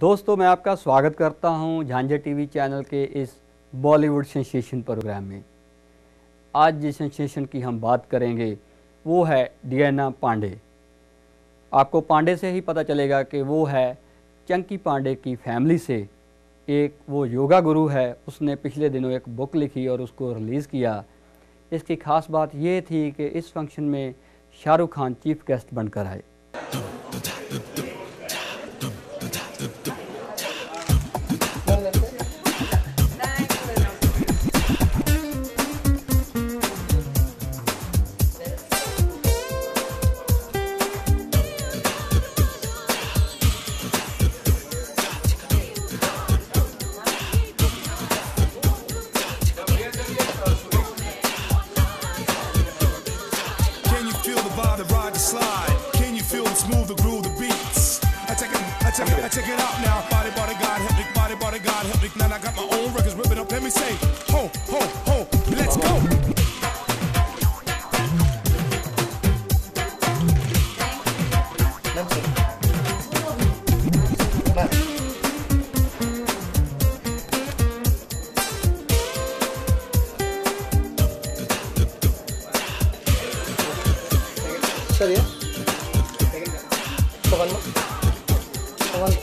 दोस्तों, मैं आपका स्वागत करता हूं झांझर टीवी चैनल के इस बॉलीवुड सेंसेशन प्रोग्राम में। आज जिस सेंसेशन की हम बात करेंगे वो है डियाना पांडे। आपको पांडे से ही पता चलेगा कि वो है चंकी पांडे की फैमिली से। एक वो योगा गुरु है, उसने पिछले दिनों एक बुक लिखी और उसको रिलीज़ किया। इसकी ख़ास बात ये थी कि इस फंक्शन में शाहरुख खान चीफ गेस्ट बनकर आए। Check it out now, body God, help me, body God, help me. Now I got my own records, rip it up, let me say, ho, ho, ho, let's go. Sorry, yeah? So one more. One.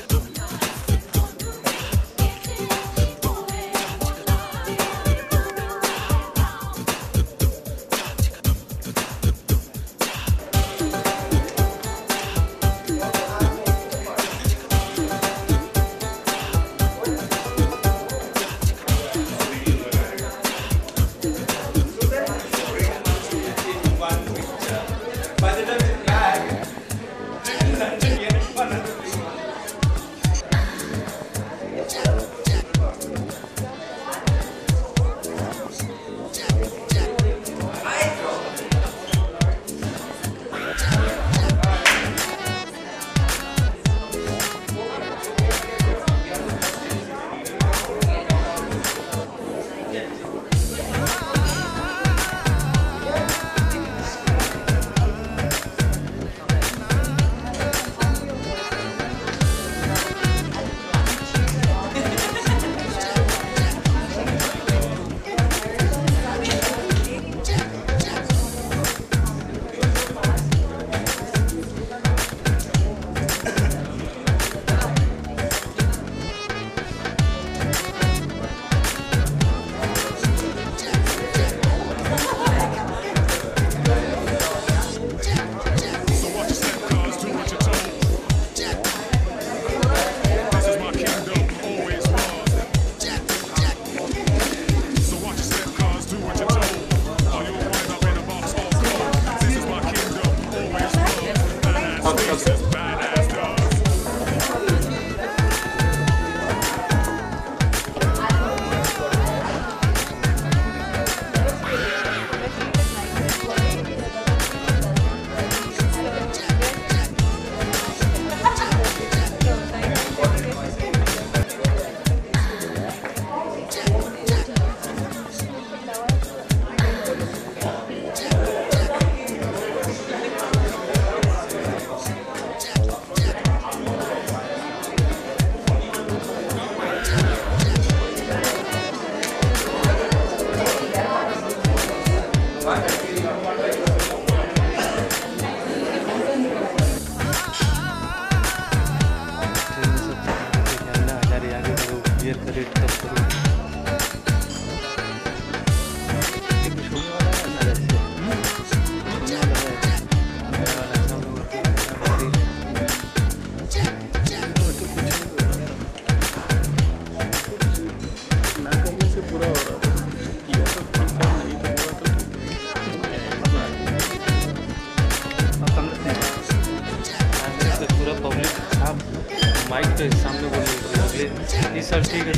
Mic पे सामने बोलिए sir, ठीक है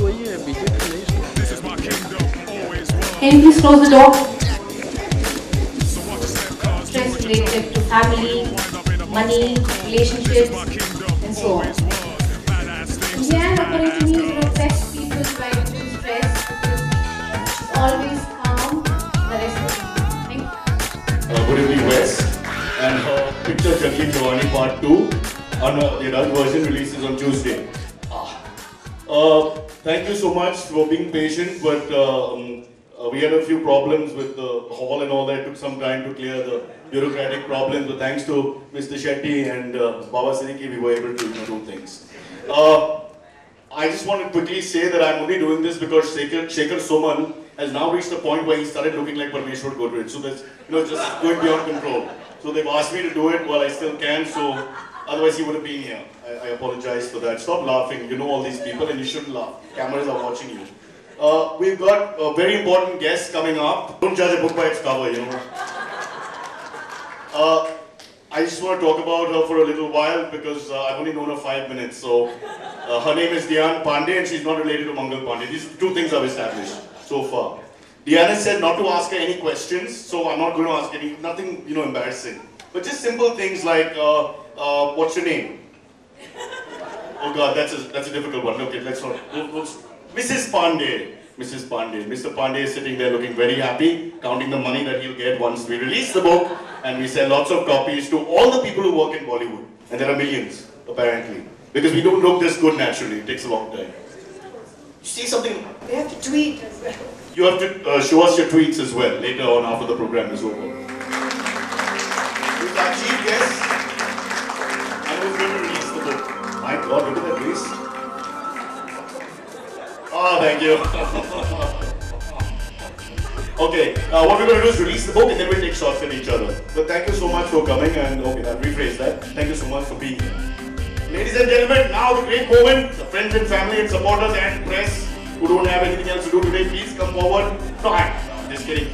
वही है BJP नहीं। Can you please close the door? Stress related to family, money, relationships, and so on. Yeah, according to me, is the best people try to do stress because it's always calm the rest of the time. Thank you. Good evening, West. and her picture Jagli Jawani Part 2 on the adult version releases on Tuesday. Thank you so much for being patient, but we had a few problems with the hall and all that. It took some time to clear the bureaucratic problems, but thanks to Mr. Shetty and Baba Siddiqui, we were able to do things. I just want to quickly say that I'm only doing this because Shekhar Soman has now reached the point where he started looking like Parmeshwar Godrej. So that's, just going beyond control. So they've asked me to do it while I still can, so otherwise he would have been here. I apologize for that. Stop laughing. You know all these people and you shouldn't laugh. Cameras are watching you. We've got a very important guest coming up. Don't judge a book by its cover, I just want to talk about her for a little while because I've only known her 5 minutes. So her name is Deanne Panday and she's not related to Mangal Pandey. These are two things I've established so far. Deanne said not to ask her any questions, so I'm not going to ask nothing embarrassing. But just simple things like, what's your name? Oh God, that's a difficult one. Okay, let's not. Mrs. Panday. Mrs. Panday. Mr. Panday is sitting there looking very happy, counting the money that he'll get once we release the book and we sell lots of copies to all the people who work in Bollywood. And there are millions, apparently. Because we don't look this good naturally. It takes a long time. You see something? They have to tweet as well. You have to show us your tweets as well later on after the program is over. Who's our chief guest? And who's going to release the book? My God, look at that face. Oh, thank you. Okay, what we're going to do is release the book and then we'll take shots at each other. But thank you so much for coming and, okay, I'll rephrase that. Thank you so much for being here. Ladies and gentlemen, now the great moment. The friends and family and supporters and press who don't have anything else to do today, please come forward. No, I'm just kidding.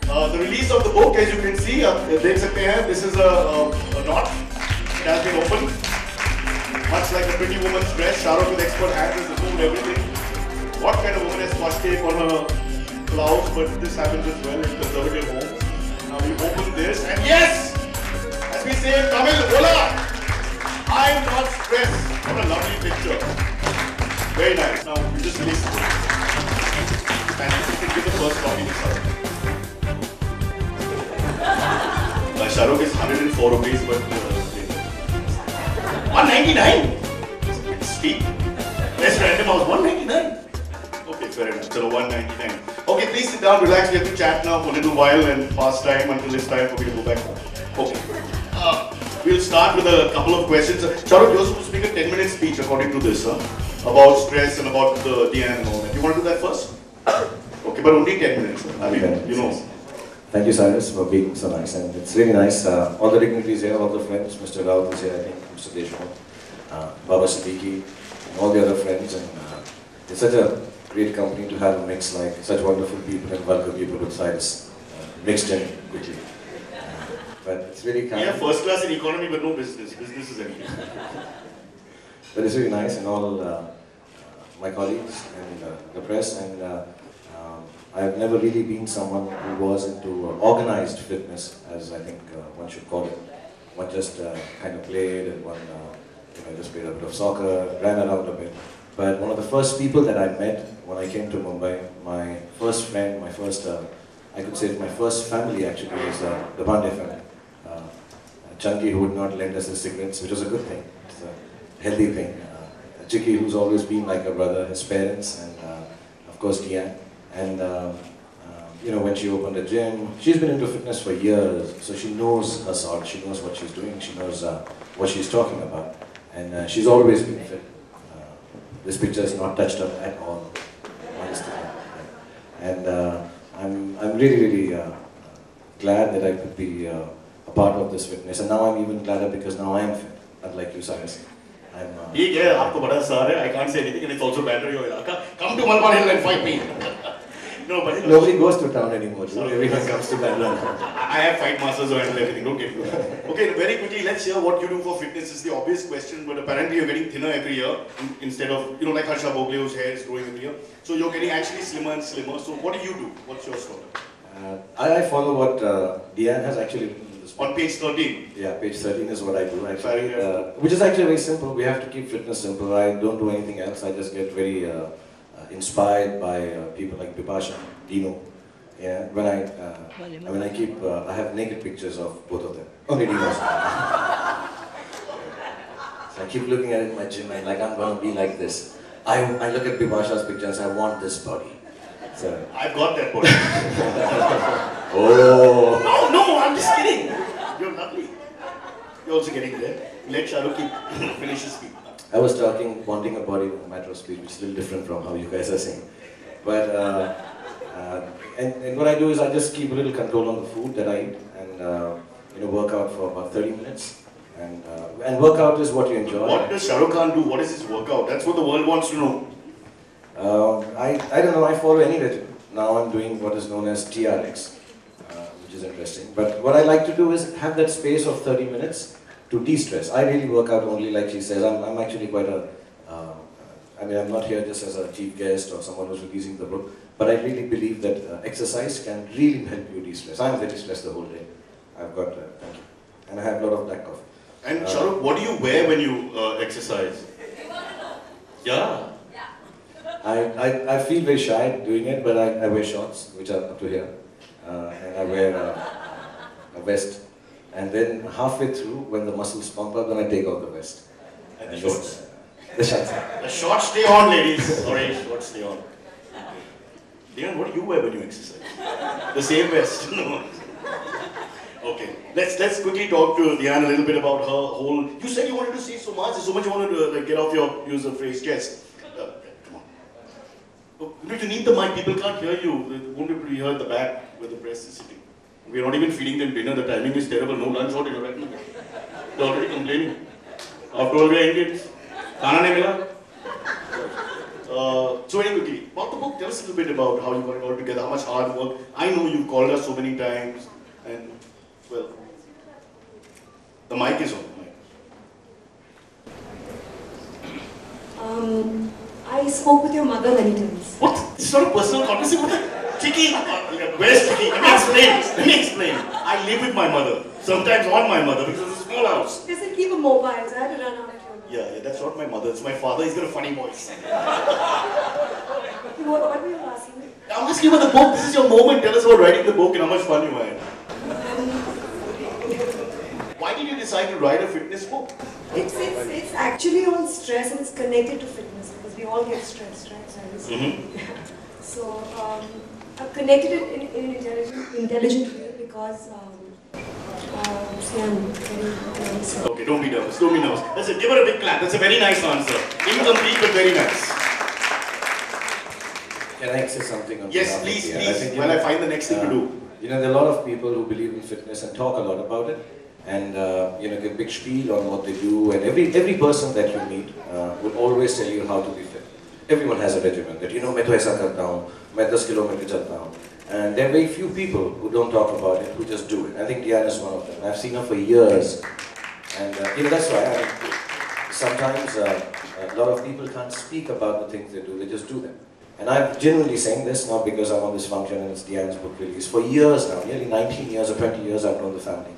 The release of the book, as you can see, this is a knot. It has been opened. Much like a pretty woman's dress, Shahrukh with expert hands has removed everything. What kind of woman has scotch tape on her blouse? But this happens as well in conservative homes. Now we open this, and yes! As we say in Tamil, Ola! I'm not stressed. What a lovely picture. Very nice. Now we just release it. And you can give the first copy to Shahrukh. Shahrukh is 104 rupees, but 199? It's steep. Best random house, 199. Okay, fair enough. So 199. Okay, please sit down, relax. We have to chat now for a little while and pass time until it's time for me to go back home. Okay. We'll start with a couple of questions. Shahrukh, you're supposed to make a 10-minute speech according to this, about stress and about the Deanne and all that. You want to do that first? Okay, but only 10 minutes. I mean, Thank you, Cyrus, for being so nice. And it's really nice. All the dignitaries here, all the friends. Mr. Raut is here, I think, Mr. Deshmukh, Baba Siddiqui, and all the other friends. And it's such a great company to have a mix like such wonderful people and vulgar people with Cyrus mixed in quickly. But it's really kind. Yeah, first class in economy, but no business. Business is anything. But it's really nice, and all my colleagues and the press, and I've never really been someone who was into organized fitness, as I think one should call it. One just kind of played, and one just played a bit of soccer, ran around a bit. But one of the first people that I met when I came to Mumbai, my first friend, my first, I could say my first family actually was the Panday family. Chunky, who would not lend us his cigarettes, which was a good thing. It's a healthy thing. Chicky, who's always been like a brother, his parents, and of course Deanne. And when she opened a gym, she's been into fitness for years, so she knows her salt, she knows what she's doing, she knows what she's talking about. And she's always been fit. This picture is not touched up at all, honestly. And I'm really, really glad that I could be a part of this fitness, and now I'm even gladder because now I am fit, unlike you, Cyrus. I can't say anything, and it's also bad for your ilaka. Come to Malabar Hill and fight me. No, but nobody goes to town anymore. Everyone comes to Bangalore. I have fight masters who handle everything. Don't get me wrong. Okay, very quickly, let's hear what you do for fitness. Is the obvious question, but apparently you're getting thinner every year instead of like Harsha Bogle, whose hair is growing every year. So you're getting actually slimmer and slimmer. So what do you do? What's your story? I follow what Deanne has actually written in this book. On page 13? Yeah, page 13 is what I do actually, which is actually very simple. We have to keep fitness simple. I don't do anything else. I just get very inspired by people like Bipasha, Dino, Yeah, when I keep, I have naked pictures of both of them. Only Dino's. So I keep looking at it in my gym and like, I'm gonna be like this. I look at Bibasha's picture and say, I want this body. So, I've got that body. oh. No, I'm just kidding. You're lovely. You're also getting there. Let Shahrukh finish his speech. I was wanting a body with a matter of speed, which is a little different from how you guys are saying. But, and what I do is I just keep a little control on the food that I eat and work out for about 30 minutes. And workout is what you enjoy. What does Shah Rukh Khan do? What is his workout? That's what the world wants to know. I don't know, I follow any regimen. Now I'm doing what is known as TRX, which is interesting. But what I like to do is have that space of 30 minutes to de-stress. I really work out only like she says. I'm actually quite I'm not here just as a chief guest or someone who's releasing the book, but I really believe that exercise can really help you de-stress. I'm very stressed the whole day. I've got, thank you. And I have a lot of black coffee. And Shah Rukh, what do you wear when you exercise? Yeah. I feel very shy doing it, but I wear shorts, which are up to here. And I wear a vest. And then halfway through, when the muscles pump up, then I take off the vest. And the shorts? The shorts. The shorts stay on, ladies. Sorry, shorts stay on. Deanne, what do you wear when you exercise? The same vest? No. Okay, let's quickly talk to Deanne a little bit about her whole. You said you wanted to say so much. There's so much you wanted to get off your use the phrase chest. Come on. Oh, you need to need the mic. People can't hear you. They won't be able to hear at the back where the press is sitting. We're not even feeding them dinner. The timing is terrible. No lunch or dinner right now. They're already complaining. After all, we're Indians. Khana nahi mila. So very quickly, about the book, tell us a little bit about how you got it all together, how much hard work. I know you've called us so many times, and well, the mic is on. I spoke with your mother many times. What? This is not a personal conversation. Chicky, where's Chicky? Let me explain. I live with my mother, sometimes on my mother, because it's a small house. They said keep a mobile, so I had to run out of your Yeah, that's not my mother, it's my father. He's got a funny voice. What were you asking me? I'm just giving the book. This is your moment. Tell us about writing the book and how much fun you had. Why did you decide to write a fitness book? It's actually on stress and it's connected to fitness because we all get stressed, right? So I've connected it in an intelligent way because see, I'm very Okay, don't be nervous. Don't be nervous. That's it. Give her a big clap. That's a very nice answer. Incomplete but very nice. Can I say something on Yes, behalf of please, Deanne? please. I think, While I find the next thing to do. There are a lot of people who believe in fitness and talk a lot about it, and give a big spiel on what they do. And every person that you meet will always tell you how to be fit. Everyone has a regimen that मैं तो ऐसा करता हूँ, मैं 10 kilometre चलता हूँ. And there are very few people who don't talk about it, who just do it. I think Deanne is one of them. I've seen her for years, and that's why sometimes a lot of people can't speak about the things they do; they just do them. And I'm genuinely saying this not because I'm on this function and it's Deanne's book release. For years now, nearly 19 years or 20 years, I've known the family.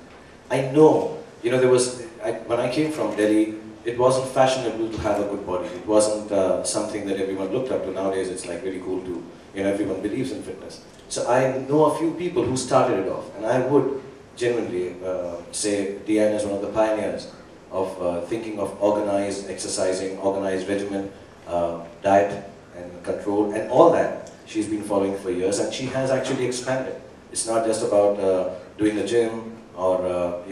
I know, when I came from Delhi, it wasn't fashionable to have a good body. It wasn't something that everyone looked up to. Nowadays, it's like really cool to, everyone believes in fitness. So I know a few people who started it off, and I would genuinely say Deanne is one of the pioneers of thinking of organized exercising, organized regimen, diet and control, and all that she's been following for years, and she has actually expanded. It's not just about doing the gym or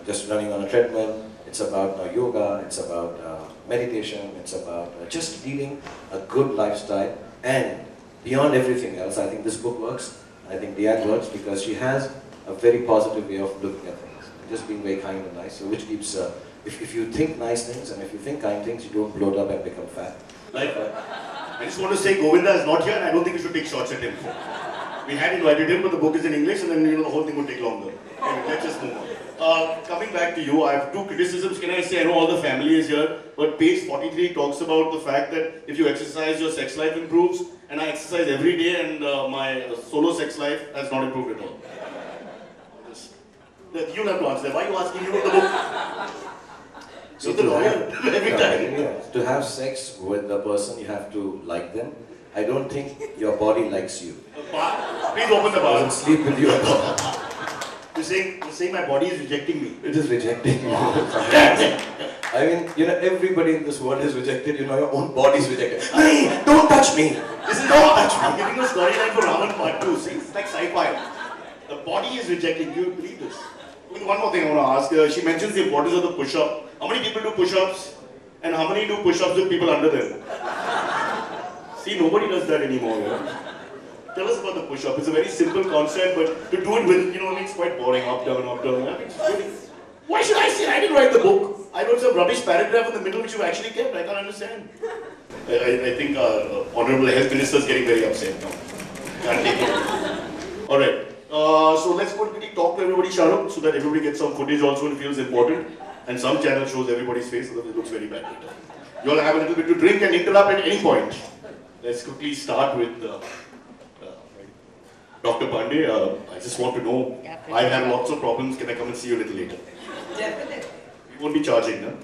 just running on a treadmill. It's about yoga, it's about meditation, it's about just leading a good lifestyle. And beyond everything else, I think this book works. I think Deanne works because she has a very positive way of looking at things. Just being very kind and nice, so which keeps, if you think nice things and if you think kind things, you don't bloat up and become fat. I just want to say Govinda is not here and I don't think we should take shots at him. We had invited him, but the book is in English and then the whole thing would take longer. Anyway, let's just move on. Coming back to you, I have two criticisms. Can I say, I know all the family is here, but page 43 talks about the fact that if you exercise, your sex life improves, and I exercise every day and my solo sex life has not improved at all. You'll have to answer that. Why are you asking me about the book? So the lawyer every time. To have sex with the person, you have to like them, I don't think your body likes you. Please open the bar. Doesn't sleep with you at all. You're saying my body is rejecting me. It is rejecting you. I mean, you know, everybody in this world is rejected. You know, your own body is rejected. Hey, don't touch me. This is not touch me. I'm giving you a storyline for Raman Part 2. See, it's like sci-fi. The body is rejecting you. Believe this. I mean, one more thing I want to ask. She mentions the importance of the push-up. How many people do push-ups? And how many do push-ups with people under them? See, nobody does that anymore. You know? Tell us about the push-up. It's a very simple concept, but to do it with, you know, I mean, it's quite boring. Up, down, up, down. I mean, it's really... Why should I say I didn't write the book? I wrote some rubbish paragraph in the middle which you actually kept. I can't understand. I think our Honorable Health Minister is getting very upset now. Can't take it. Alright. So let's quickly talk to everybody, Shahrukh, so that everybody gets some footage also and feels important. And some channel shows everybody's face so that it looks very bad later. You all have a little bit to drink and interrupt at any point. Let's quickly start with Dr. Panday. I just want to know, I've had lots of problems. Can I come and see you a little later? Definitely. You won't be charging, no?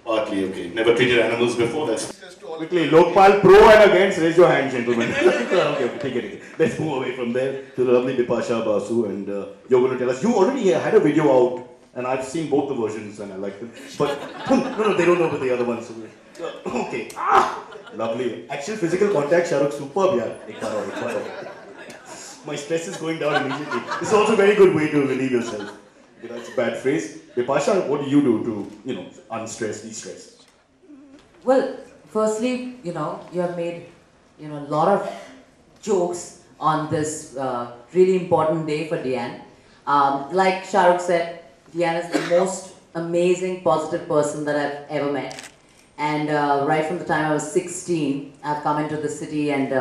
Partly, okay. Never treated animals before, that's... Quickly, Lokpal, pro and against, raise your hand, gentlemen. okay, take it. Let's move away from there to the lovely Bipasha Basu, and you're going to tell us, you already had a video out, and I've seen both the versions, and I like them. But, no, they don't know about the other ones. So, okay. Lovely. Actual physical contact, Shahrukh, superb, yeah. My stress is going down immediately. This is also a very good way to relieve yourself. That's a bad phrase. Bipasha, what do you do to, you know, unstress, de-stress? Well, firstly, you know, you have made, you know, a lot of jokes on this really important day for Deanne. Like Shahrukh said, Deanne is the most amazing, positive person that I've ever met. And right from the time I was 16, I've come into the city, and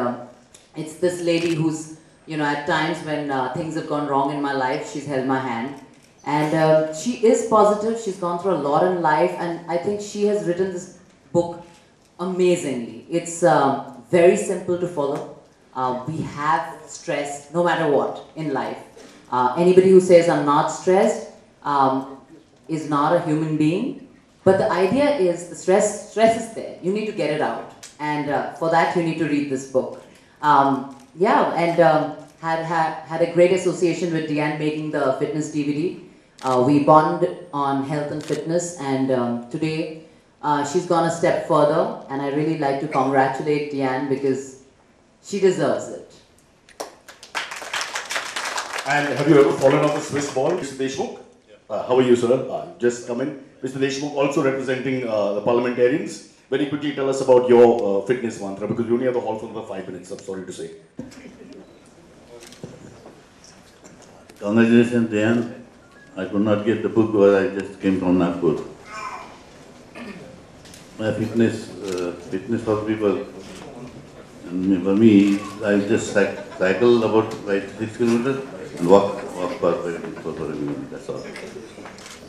it's this lady who's, you know, at times when things have gone wrong in my life, she's held my hand. And she is positive, she's gone through a lot in life, and I think she has written this book amazingly. It's very simple to follow. We have stress no matter what in life. Anybody who says I'm not stressed is not a human being. But the idea is the stress is there. You need to get it out. And for that you need to read this book. Had a great association with Deanne making the fitness DVD. We bond on health and fitness, and today she's gone a step further, and I really like to congratulate Deanne because she deserves it. And have you ever fallen off a Swiss ball, Mr. Deshmukh? How are you, sir? Just come in. Mr. Deshmukh also representing the parliamentarians. Very quickly tell us about your fitness mantra, because we only have the hall for another 5 minutes, I'm sorry to say. Congratulations, Deanne. I could not get the book because I just came from Nagpur. My fitness for people, and for me, I just cycle about 6 kilometers and walk for 40 minutes, that's all.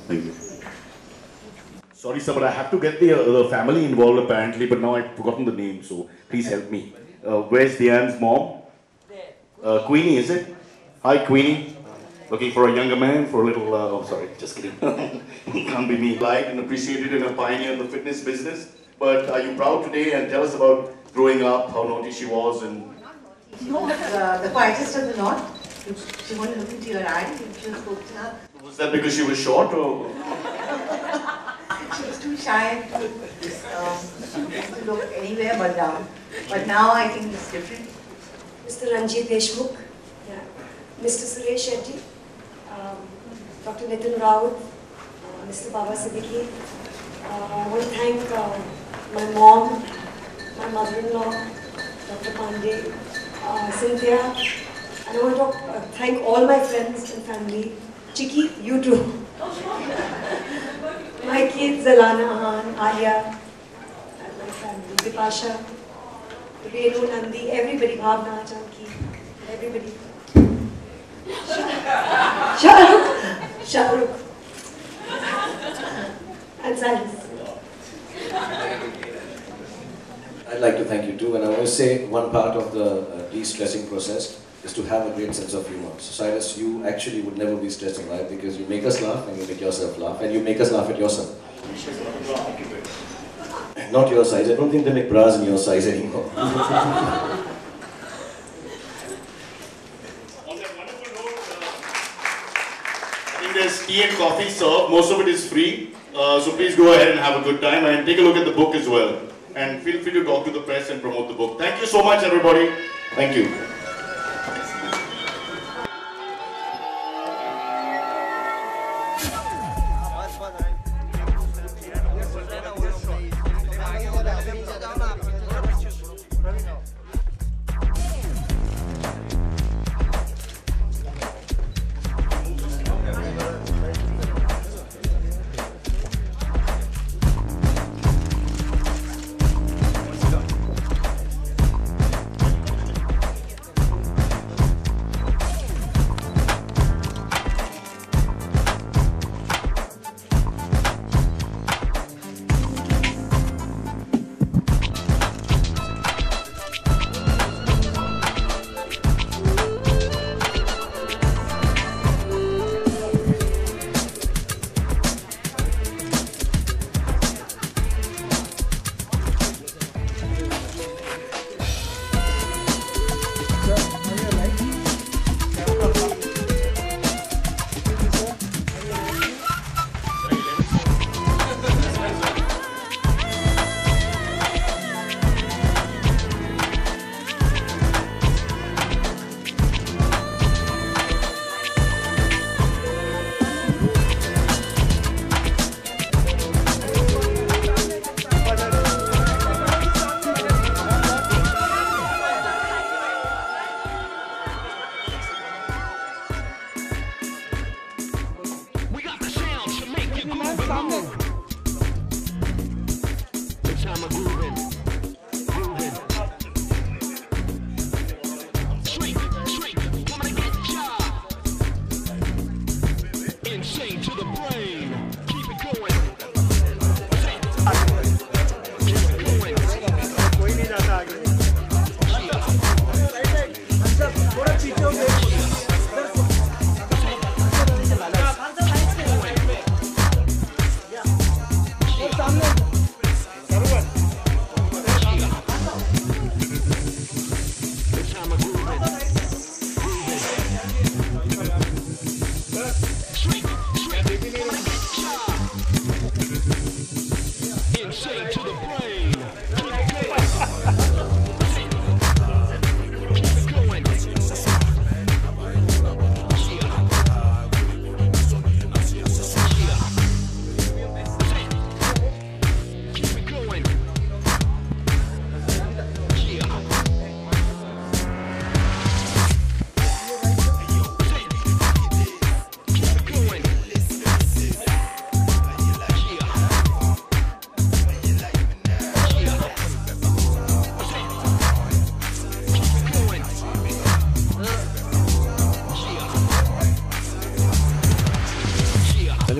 Thank you. Sorry, sir, but I have to get the family involved apparently, but now I've forgotten the name, so please help me. Where's Deanne's mom? Queenie, is it? Hi, Queenie. Looking for a younger man for a little, oh sorry, just kidding. Can't be me. Liked and appreciated and a pioneer in the fitness business. But are you proud today, and tell us about growing up, how naughty she was and... The quietest of the lot. She won't look into your eyes if you spoke to her. Was that because she was short or...? She was too shy to look anywhere but down. But now I think it's different. Mr. Ranjit Deshmukh, yeah. Mr. Suresh Shetty, Dr. Nitin Raut, Mr. Baba Siddiqui. I want to thank my mom, my mother-in-law, Dr. Panday, Cynthia, and I want to thank all my friends and family. Chiki, you too. My kids, Zalana, Ahan, Alia, and my family, Bipasha, Renu, Nandi, everybody, Bhavna, Chanki, everybody. Shahrukh, and Cyrus. I'd like to thank you too, and I want to say one part of the de-stressing process is to have a great sense of humor. So Cyrus, you actually would never be stressed in life because you make us laugh and you make yourself laugh and you make us laugh at yourself. Not your size. I don't think they make bras in your size anymore. There's tea and coffee served. Most of it is free. So please go ahead and have a good time and take a look at the book as well. And feel free to talk to the press and promote the book. Thank you so much, everybody. Thank you.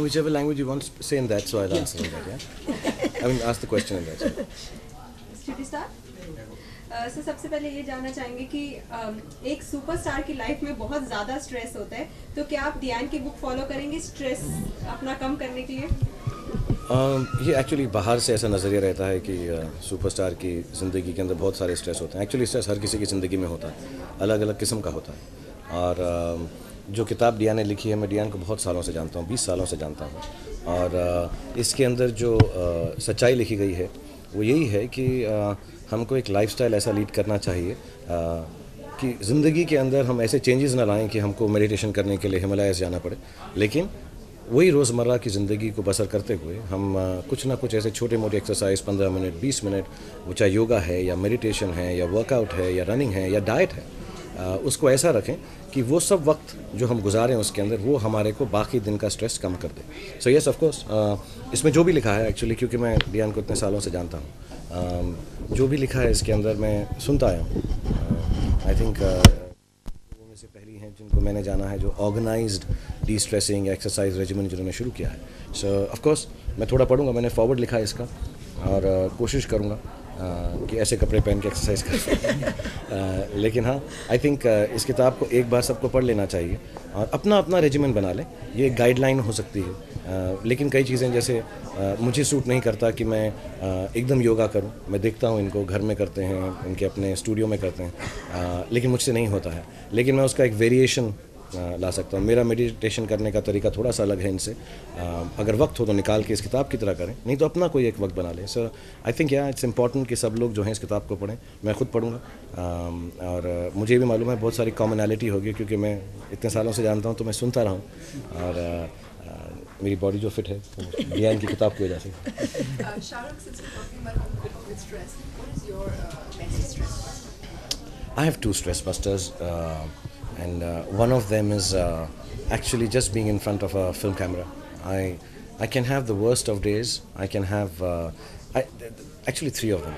Whichever language you want to say in that, so I'll answer in that, yeah? I mean, ask the question in that. superstar? Sir सबसे पहले ये जानना चाहेंगे कि एक superstar की life में बहुत ज़्यादा स्ट्रेस होता है, तो क्या आप डियान की बुक फॉलो करेंगे स्ट्रेस अपना कम करने के लिए? ये एक्चुअली बाहर से ऐसा नज़रिया रहता है कि सुपरस्टार की ज़िंदगी के अंदर बहुत सारे स्ट्रेस होते हैं. एक्चुअली स्ट्रेस हर किसी की ज़िंदगी में होता है, अलग अलग किस्म का होता है. और जो किताब डियान ने लिखी है, मैं डियान को बहुत सालों से जानता हूँ, 20 सालों से जानता हूँ. और इसके अंदर जो सच्चाई लिखी गई है वो यही है कि हमको एक लाइफस्टाइल ऐसा लीड करना चाहिए कि ज़िंदगी के अंदर हम ऐसे चेंजेस ना लाएं कि हमको मेडिटेशन करने के लिए हिमालयाज़ जाना पड़े, लेकिन वही रोज़मर्रा की ज़िंदगी को बसर करते हुए हम कुछ ना कुछ ऐसे छोटे मोटे एक्सरसाइज 15 मिनट 20 मिनट, वो चाहे योगा है या मेडिटेशन है या वर्कआउट है या रनिंग है या डाइट है, उसको ऐसा रखें कि वो सब वक्त जो हम गुजारें उसके अंदर वो हमारे को बाकी दिन का स्ट्रेस कम कर दे. सो यस ऑफ कोर्स इसमें जो भी लिखा है, एक्चुअली क्योंकि मैं डियान को इतने सालों से जानता हूँ, जो भी लिखा है इसके अंदर मैं सुनता आया हूँ. आई थिंक लोगों में से पहली हैं जिनको मैंने जाना है जो organised destressing exercise regiment जिन्होंने शुरू किया है. सो ऑफ कोर्स मैं थोड़ा पढ़ूंगा, मैंने फॉरवर्ड लिखा है इसका और कोशिश करूँगा कि ऐसे कपड़े पहन के एक्सरसाइज कर लेकिन हाँ, आई थिंक इस किताब को एक बार सबको पढ़ लेना चाहिए और अपना अपना रेजिमेंट बना ले। ये एक गाइडलाइन हो सकती है, लेकिन कई चीज़ें जैसे मुझे सूट नहीं करता कि मैं एकदम योगा करूं। मैं देखता हूं इनको घर में करते हैं, इनके अपने स्टूडियो में करते हैं, लेकिन मुझसे नहीं होता है। लेकिन मैं उसका एक वेरिएशन ला सकता हूँ। मेरा मेडिटेशन करने का तरीका थोड़ा सा अलग है इनसे। अगर वक्त हो तो निकाल के इस किताब की तरह करें, नहीं तो अपना कोई एक वक्त बना लें। सो आई थिंक इट्स इम्पॉर्टेंट कि सब लोग जो हैं इस किताब को पढ़ें। मैं खुद पढ़ूँगा और मुझे भी मालूम है बहुत सारी कॉमनैलिटी होगी, क्योंकि मैं इतने सालों से जानता हूँ तो मैं सुनता रहा हूँ और मेरी बॉडी जो फिट है वो डियान की किताब की वजह से। I have two stress busters, and one of them is actually just being in front of a film camera. I can have the worst of days. I can have actually three of them.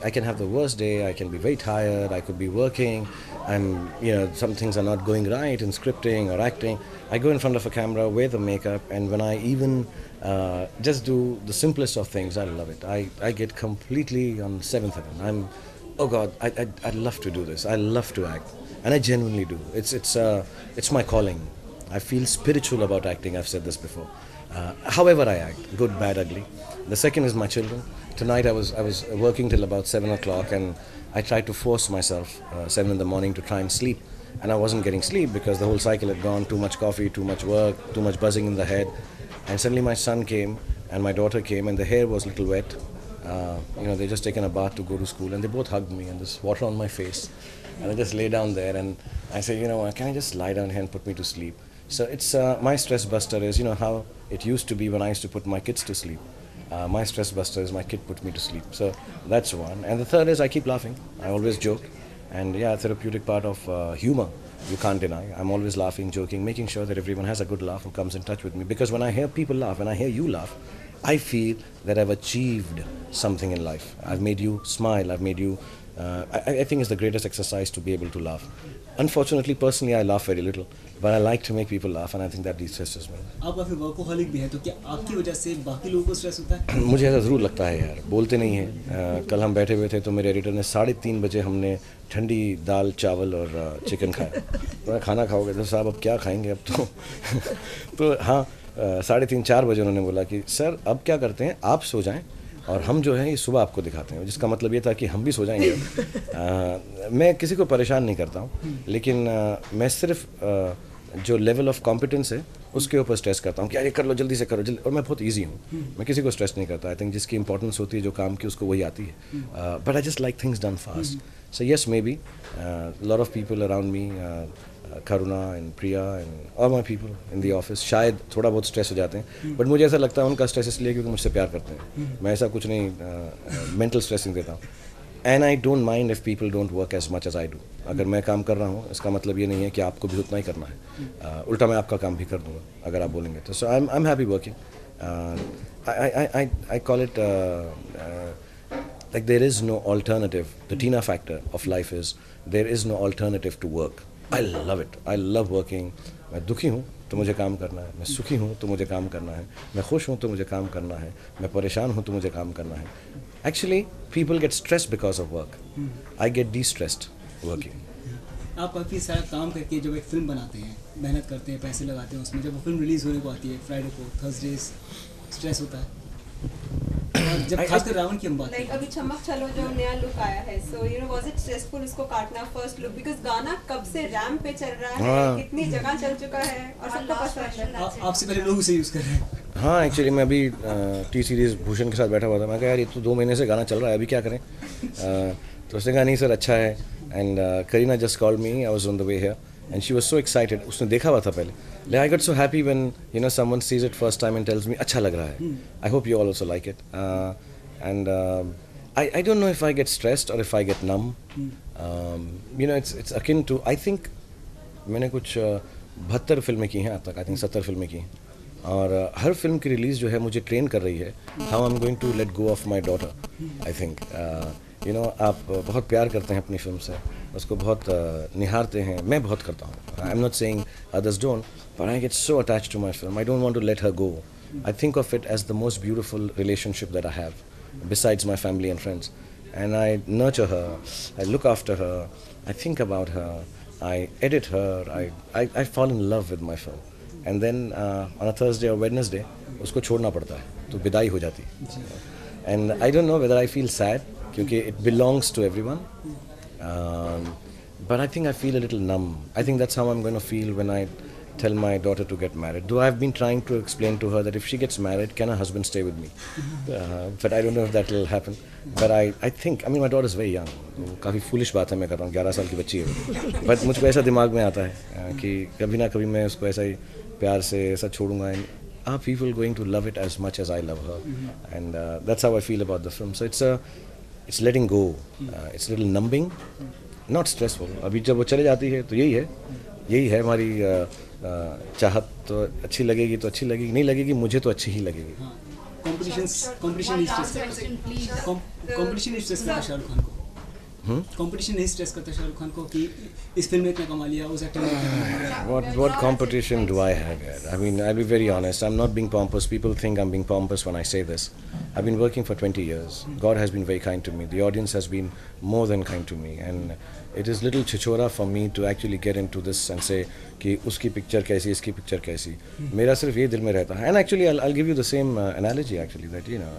I can have the worst day. I can be very tired. I could be working, and some things are not going right in scripting or acting. I go in front of a camera, wear the makeup, and when I even just do the simplest of things, I love it. I get completely on seventh heaven. Oh God, I love to do this. I love to act, and I genuinely do. It's my calling. I feel spiritual about acting. I've said this before. However I act, good, bad, ugly. The second is my children. Tonight I was working till about 7 o'clock, and I tried to force myself 7 in the morning to try and sleep, and I wasn't getting sleep because the whole cycle had gone. Too much coffee, too much work, too much buzzing in the head, and suddenly my son came and my daughter came, and the hair was a little wet. They just taken a bath to go to school, and they both hugged me and there's water on my face, and I just lay down there and I say, can I just lie down here and put me to sleep? So it's my stress buster is how it used to be when I used to put my kids to sleep. My stress buster is my kid put me to sleep. So that's one. And the third is I keep laughing. I always joke, and therapeutic part of humor you can't deny. I'm always laughing, joking, making sure that everyone has a good laugh who comes in touch with me, because when I hear people laugh, when I hear you laugh, I feel that I've achieved something in life. I've made you smile. I've made you. I think it's the greatest exercise to be able to laugh. Unfortunately, personally, I laugh very little, but I like to make people laugh, and I think that de-stresses me. आप काफी workaholic भी हैं, तो क्या आपकी वजह से बाकी लोगों को स्ट्रेस होता है? मुझे ऐसा ज़रूर लगता है यार, बोलते नहीं हैं। कल हम बैठे हुए थे तो मेरे एडिटर ने 3:30 बजे हमने ठंडी दाल, चावल और चिकन खाया। तो खाना खाओगे तो साहब अब क्या खाएंगे अब तो तो हाँ, 3:30-4 बजे उन्होंने बोला कि सर अब क्या करते हैं, आप सो जाएं और हम जो है ये सुबह आपको दिखाते हैं, जिसका मतलब ये था कि हम भी सो जाएंगे। मैं किसी को परेशान नहीं करता हूँ, लेकिन मैं सिर्फ जो लेवल ऑफ कॉम्पिटेंस है उसके ऊपर स्ट्रेस करता हूँ कि यार ये कर लो, जल्दी से करो जल्दी। और मैं बहुत ईजी हूँ, मैं किसी को स्ट्रेस नहीं करता। आई थिंक जिसकी इंपॉर्टेंस होती है जो काम की, उसको वही आती है। But I just like things done fast. So yes, may be lot of people around me, Karuna and Priya and all my people in the office शायद थोड़ा बहुत स्ट्रेस हो जाते हैं, बट मुझे ऐसा लगता है उनका स्ट्रेस इसलिए क्योंकि मुझसे प्यार करते हैं। मैं ऐसा कुछ नहीं मेंटल स्ट्रेस नहीं देता हूँ। And I don't mind if people don't work as much as I do. अगर मैं काम कर रहा हूँ इसका मतलब ये नहीं है कि आपको भी उतना ही करना है। उल्टा मैं आपका काम भी कर दूँगा अगर आप बोलेंगे तो। So I am happy working. I call it like there is no alternative. The Tina factor of life is there is no alternative to work. I love it. I love working. मैं दुखी हूँ तो मुझे काम करना है, मैं सुखी हूँ तो मुझे काम करना है, मैं खुश हूँ तो मुझे काम करना है, मैं परेशान हूँ तो मुझे काम करना है। Actually, people get stressed because of work. I get de-stressed working. आप काफ़ी सारा काम करके जब एक फिल्म बनाते हैं, मेहनत करते हैं, पैसे लगाते हैं उसमें, जब वो फिल्म रिलीज़ होने को आती है फ्राइडे को, थर्सडेज स्ट्रेस होता है। जब खासकर रावण की हम बात लाइक अभी चमक चलो जो नया लुक आया है, सो वाज इट स्ट्रेसफुल उसको काटना फर्स्ट लुक, बिकॉज़ गाना कब से रैंप पे चल रहा है, कितनी जगह चल चुका है और सबको पसंद है। आपसे पहले लोग उसे यूज़ कर रहे हैं। हाँ, एक्चुअली मैं अभी टी सीरीज़ भूषण के साथ बैठा हुआ था। मैं कहा यार ये तो 2 महीने से गाना चल रहा है, अभी क्या करें। तो उसने कहा नहीं सर अच्छा है। And Kareena just called me, I was on the way here and she was so excited. उसने देखा हुआ था पहले। Like I got so happy when someone sees it first time and tells me अच्छा लग रहा है। I hope you all also like it. And I don't know if I get stressed or if I get numb. It's akin to, I think मैंने कुछ 72 फिल्में की हैं अब तक। I think 70 फिल्में की हैं, और हर फिल्म की रिलीज़ जो है मुझे ट्रेन कर रही है how I'm going to let go of my daughter. I think आप बहुत प्यार करते हैं अपनी फिल्म से, उसको बहुत निहारते हैं। मैं बहुत करता हूँ। I am not saying others don't, but I get so attached to my film. I don't want to let her go. I think of it as the most beautiful relationship that I have besides my family and friends. and I nurture her, I look after her, I think about her, I edit her, I fall in love with my film. And then on a Thursday or Wednesday, उसको छोड़ना पड़ता है, तो विदाई हो जाती है. And I don't know whether I feel sad, क्योंकि it belongs to everyone. But I think I feel a little numb. I think that's how I'm going to feel when I tell my daughter to get married. Though I've been trying to explain to her that if she gets married, can her husband stay with me? But I don't know if that will happen. But I think, I mean, my daughter is very young. काफ़ी foolish बात है मैं कर रहा हूँ, 11 साल की बच्ची है. But मुझको ऐसा दिमाग में आता है कि कभी ना कभी मैं उसको ऐसा ही प्यार से ऐसा छोड़ूंगा. Are people going to love it as much as I love her? And that's how I feel about the film. So it's letting go. It's a little numbing, not stressful. अभी जब वो चले जाती है तो यही है हमारी चाहत. तो अच्छी लगेगी तो अच्छी लगेगी, नहीं लगेगी मुझे तो अच्छी ही लगेगी. कंपटीशन नहीं स्ट्रेस करता शाहरुख खान को. कंपटीशन नहीं स्ट्रेस करता शाहरुख खान को कि इस फिल्म में इतना कमा लिया, उस एक्टर ने. What competition do I have here? I mean, I'll be very honest. I'm not being pompous. People think I'm being pompous when I say this. I've been working for 20 years. God has been very kind to me. The audience has been more than kind to me. And it is little chichora for me to actually get into this and say कि उसकी picture कैसी, इसकी picture कैसी. मेरा सिर्फ ये दिल में रहता है. And actually, I'll give you the same analogy actually, that you know,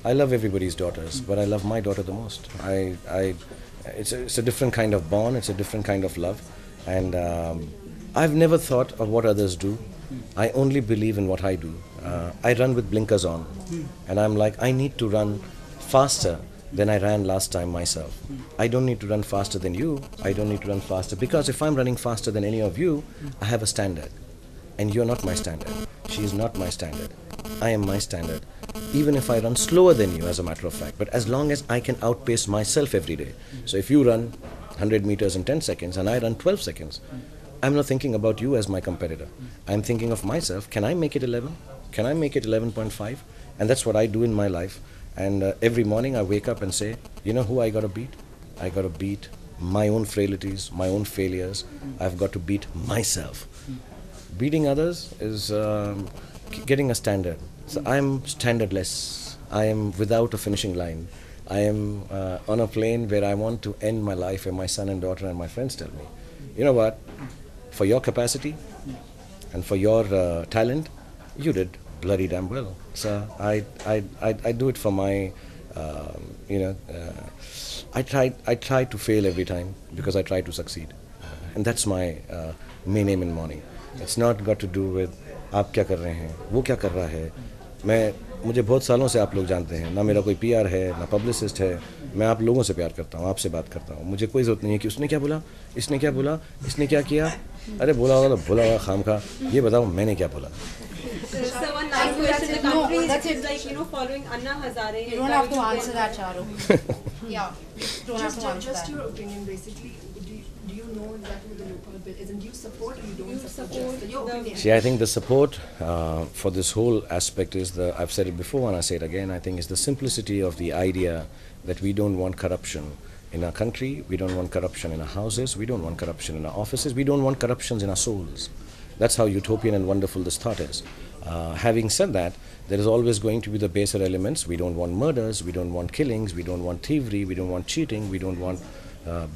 I love everybody's daughters, but I love my daughter the most. It's a different kind of bond. It's a different kind of love, and I've never thought of what others do. I only believe in what I do. I run with blinkers on, and I'm like, I need to run faster than I ran last time myself. I don't need to run faster than you. I don't need to run faster, because if I'm running faster than any of you, I have a standard, and you're not my standard. She is not my standard. I am my standard. Even if I run slower than you, as a matter of fact, but as long as I can outpace myself every day. So if you run 100 meters in 10 seconds and I run 12 seconds, I'm not thinking about you as my competitor. I'm thinking of myself. Can I make it 11? Can I make it 11.5? And that's what I do in my life. And every morning I wake up and say, you know who I got to beat? I got to beat my own frailties, my own failures. I've got to beat myself. Beating others is getting a standard. So I'm standardless. I am without a finishing line. I am on a plane where I want to end my life, where my son and daughter and my friends tell me, you know what, for your capacity and for your talent, you did bloody damn well. So I do it for my, I try to fail every time because I try to succeed. And that's my main aim in morning. It's not got to do with आप क्या कर रहे हैं, वो क्या कर रहा है. मुझे बहुत सालों से आप लोग जानते हैं, ना मेरा कोई पीआर है, ना पब्लिसिस्ट है. मैं आप लोगों से प्यार करता हूँ, आपसे बात करता हूँ. मुझे कोई ज़रूरत नहीं है कि उसने क्या बोला, इसने क्या बोला, इसने क्या किया. अरे बोला होगा तो बोला होगा खामखा. ये बताओ मैंने क्या बोला. So one last question. The country is like, you know, following Anna Hazare. You don't have to answer that, Charu. Yeah, don't have to answer Just that. your opinion, basically. Do you know exactly what the local bill is, and do you support or you don't support? Your opinion. See, I think the support for this whole aspect is I've said it before and I say it again, I think is the simplicity of the idea that we don't want corruption in our country, we don't want corruption in our houses, we don't want corruption in our offices, we don't want corruptions in our souls. That's how utopian and wonderful this thought is. Having said that, there is always going to be the baser elements. We don't want murders, we don't want killings, we don't want thievery, we don't want cheating, we don't want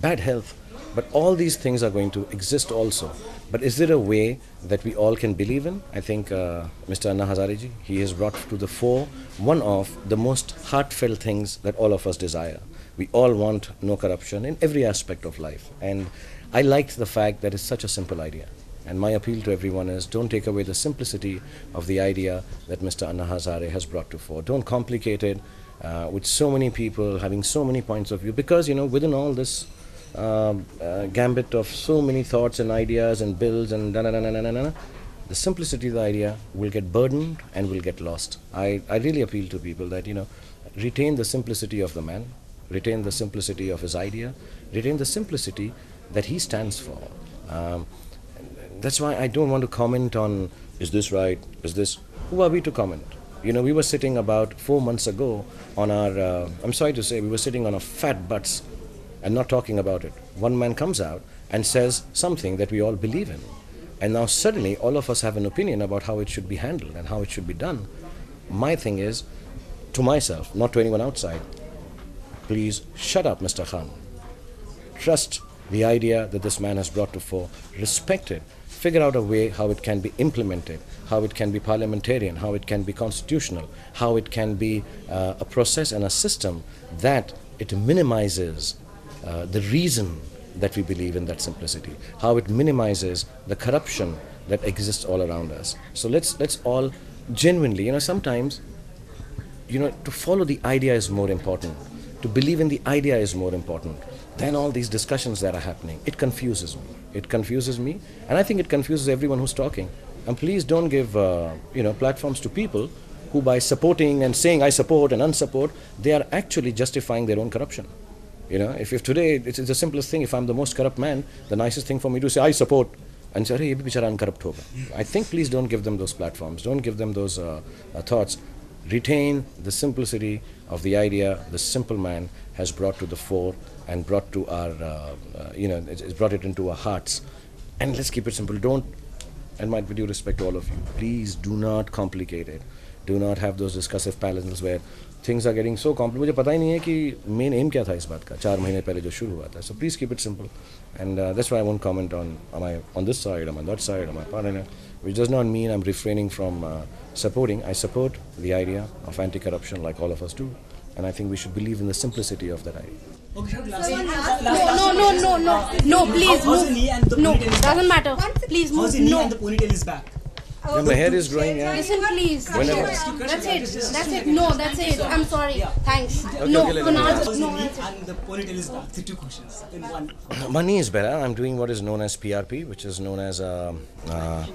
bad health. But all these things are going to exist also. But is there a way that we all can believe in? I think Mr. Anna Hazare ji, he has brought to the fore one of the most heartfelt things that all of us desire. We all want no corruption in every aspect of life. And I liked the fact that it's such a simple idea. And my appeal to everyone is, don't take away the simplicity of the idea that Mr. Anna Hazare has brought to fore. Don't complicate it with so many people having so many points of view. Because, you know, within all this gambit of so many thoughts and ideas and bills and the simplicity of the idea will get burdened and will get lost. I really appeal to people that, you know, retain the simplicity of the man, retain the simplicity of his idea, retain the simplicity that he stands for. That's why I don't want to comment on, is this right, is this, who are we to comment? You know, we were sitting about 4 months ago on our, I'm sorry to say, we were sitting on our fat butts and not talking about it. One man comes out and says something that we all believe in. And now suddenly all of us have an opinion about how it should be handled and how it should be done. My thing is, to myself, not to anyone outside, please shut up, Mr. Khan. Trust the idea that this man has brought to fore, respect it, figure out a way how it can be implemented, how it can be parliamentarian, how it can be constitutional, how it can be a process and a system that it minimizes the reason that we believe in that simplicity, how it minimizes the corruption that exists all around us. So let's all genuinely, sometimes, to follow the idea is more important. To believe in the idea is more important than all these discussions that are happening. It confuses me. It confuses me, and I think it confuses everyone who's talking. And please don't give, platforms to people who, by supporting and saying I support and unsupport, they are actually justifying their own corruption. If today, it's the simplest thing, if I'm the most corrupt man, the nicest thing for me to say, I support, and say, ye bhi bichara uncorrupt hoga. I think please don't give them those platforms, don't give them those thoughts. Retain the simplicity of the idea the simple man has brought to the fore and brought to our, it's brought it into our hearts. And let's keep it simple. Don't, and with due respect to all of you, please do not complicate it. Do not have those discussive panels where things are getting so complicated. मुझे पता ही नहीं है कि main aim क्या था इस बात का 4 महीने पहले जो शुरू हुआ था. So please keep it simple, and that's why I won't comment on am I on this side, am I on that side, am I partner, which does not mean I'm refraining from supporting. I support the idea of anti-corruption like all of us do, and I think we should believe in the simplicity of that idea. Okay, No, please move. No, doesn't matter. Please move. How's the knee No. and the ponytail is back? Yeah, my hair is growing. Yeah. Listen, please. Whenever. That's it. That's it. No, that's it. I'm sorry. Thanks. Okay, No, okay, let me Kunal. How's the No, knee that's it. and the ponytail is back? The 2 questions in one. My knee is better. I'm doing what is known as PRP, which is known as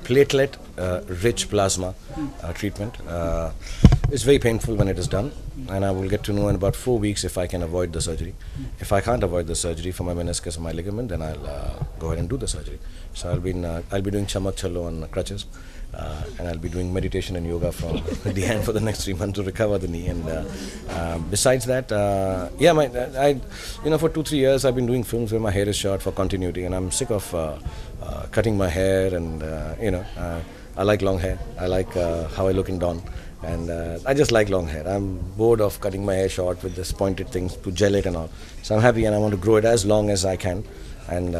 platelet rich plasma treatment. It's very painful when it is done, and I will get to know in about 4 weeks if I can avoid the surgery. If I can't avoid the surgery for my meniscus or my ligament, then I'll go ahead and do the surgery. So I'll be doing chamak challo on crutches. And I'll be doing meditation and yoga from Deanne for the next 3 months to recover the knee. And besides that, for 2-3 years I've been doing films where my hair is short for continuity, and I'm sick of cutting my hair. And I like long hair. I like how I look in dawn, and I just like long hair. I'm bored of cutting my hair short with this pointed things to gel it and all. So I'm happy, and I want to grow it as long as I can. And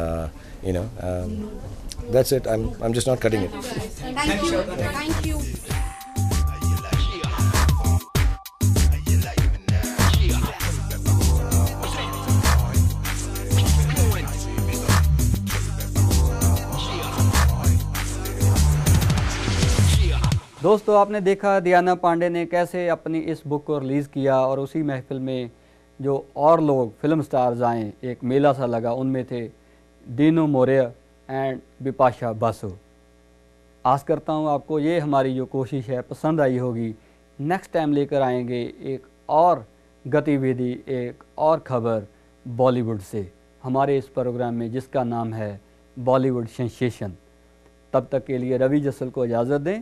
that's it. I'm just not cutting it. Thank you. Thank you. दोस्तों, आपने देखा दियाना पांडे ने कैसे अपनी इस book को release किया, और उसी महफिल में जो और लोग फिल्म स्टार्स आए, एक मेला सा लगा, उनमें थे डीनो मोरिया एंड बिपाशा बासु। आस करता हूँ आपको ये हमारी जो कोशिश है पसंद आई होगी। नेक्स्ट टाइम लेकर आएंगे एक और गतिविधि, एक और खबर बॉलीवुड से हमारे इस प्रोग्राम में, जिसका नाम है बॉलीवुड सेंसेशन। तब तक के लिए रवि जसल को इजाज़त दें,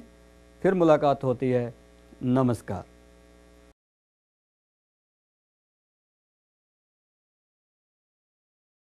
फिर मुलाकात होती है। नमस्कार।